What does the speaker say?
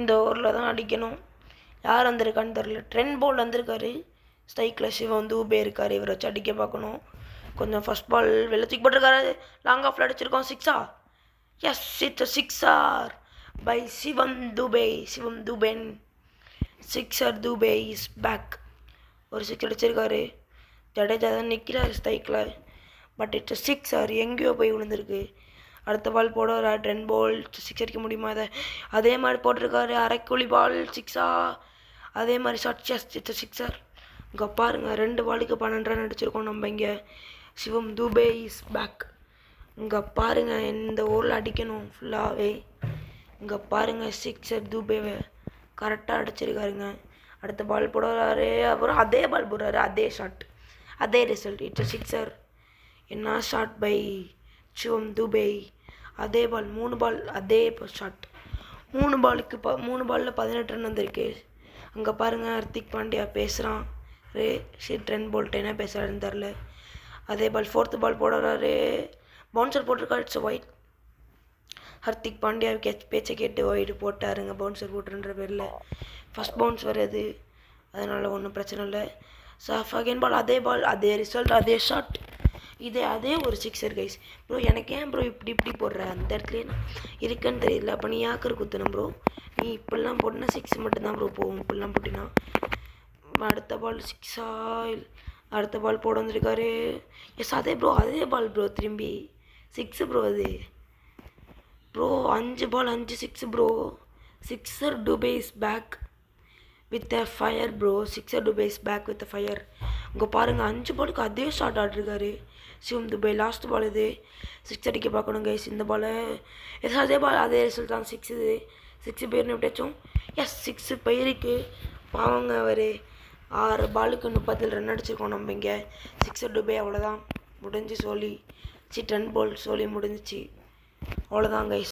இந்த ஓவரில் தான் அடிக்கணும். யார் வந்திருக்கான்னு தெரில. ட்ரெண்ட் போல்ட் வந்திருக்காரு. ஸ்ட்ரைக்கில் சிவம் தூபே இருக்கார். இவரை வச்சு அடிக்க பார்க்கணும். கொஞ்சம் ஃபஸ்ட் பால் வெளில தூக்கி போட்டிருக்காரு. லாங் ஆஃபில் அடிச்சிருக்கோம். 6 yes, it's 6 by Shivam Dube. Shivam தூபேன் 6 தூபே இஸ் பேக். ஒரு 6 அடிச்சிருக்காரு. ஜடேஜா தான் நிற்கிறார் ஸ்ட்ரைக்கில். பட் இட்ஸ் 6 எங்கேயோ போய் விழுந்திருக்கு. அடுத்த பால் போடுற ட்ரெண்ட் போல்ட் 6 அடிக்க முடியுமா? அதே மாதிரி போட்டிருக்காரு. அரைக்குழி பால் 6 அதே மாதிரி ஷார்ட் செஸ்ட் இட்ஸ் 6 இங்கே பாருங்கள். 2 பாலுக்கு 12 ரன் அடிச்சிருக்கோம் நம்ம இங்கே. சிவம் தூபே இஸ் பேக். இங்கே பாருங்கள், இந்த ஓவரில் அடிக்கணும் ஃபுல்லாகவே. இங்கே பாருங்கள், 6 தூபேவை கரெக்டாக அடிச்சிருக்காருங்க. அடுத்த பால் போடுறாரு. அப்புறம் அதே பால் போடுறாரு. அதே ஷாட், அதே ரிசல்ட். இட்ஸ் 6 என்ன ஷாட் பை சிவம் தூபே. அதே பால் 3 பால் அதே ஷாட். 3 பாலில் 18 ரன் வந்திருக்கு. அங்கே பாருங்கள், ஹர்திக் பாண்டியா பேசுகிறான். ட்ரெண்ட் போல்ட் என்ன பேசுகிறாருன்னு தெரில. அதே பால் 4th பால் போடுறாரு. பவுன்சர் போட்டிருக்காரு. It's white. ஹர்திக் பாண்டியா பேச்சை கேட்டு ஒயிட் போட்டாருங்க. பவுன்சர் போட்டுருன்ற பேரில் ஃபஸ்ட் பவுன்ஸ் வருது. அதனால் ஒன்றும் பிரச்சனை இல்லை. செகண்ட் பால் அதே ரிசல்ட், அதே ஷாட். அதே ஒரு 6 கைஸ். ப்ரோ எனக்கு ஏன் ப்ரோ இப்படி போடுற? அந்த இடத்துல நான் இருக்குன்னு தெரியல. அப்போ நீ யாக்கர் குத்தணும் ப்ரோ. நீ இப்படிலாம் போட்டினா 6 மட்டும்தான் ப்ரோ போகும். இப்படிலாம் போட்டினா. அடுத்த பால் 6 அடுத்த பால் போட வந்திருக்காரு. எஸ், அதே பால் ப்ரோ. திரும்பி 6 ப்ரோ. அது bro 5 ball 5 6 bro. 6 Dube is back with a fire bro. 6 Dube is back with a fire. இங்கே பாருங்கள், 5 பாலுக்கு அதே ஷாட் ஆடிருக்காரு சிவம் தூபே. லாஸ்ட் பால் இது 6 அடிக்க பார்க்கணும் கைஸ். இந்த பால் அதே பால் அதே ரிசல்ட் தான். 6 பேர்னு எப்படியாச்சும் எஸ் 6 போயிருக்கு. பாவங்க அவர் 6 பாலுக்கு 30 ரன் அடிச்சிருக்கோம் நம்ம இங்கே. 6 தூபே. அவ்வளோதான் முடிஞ்சு. ட்ரெண்ட் போல்ட் முடிஞ்சிச்சு. அவ்வளோதான் கைஸ்.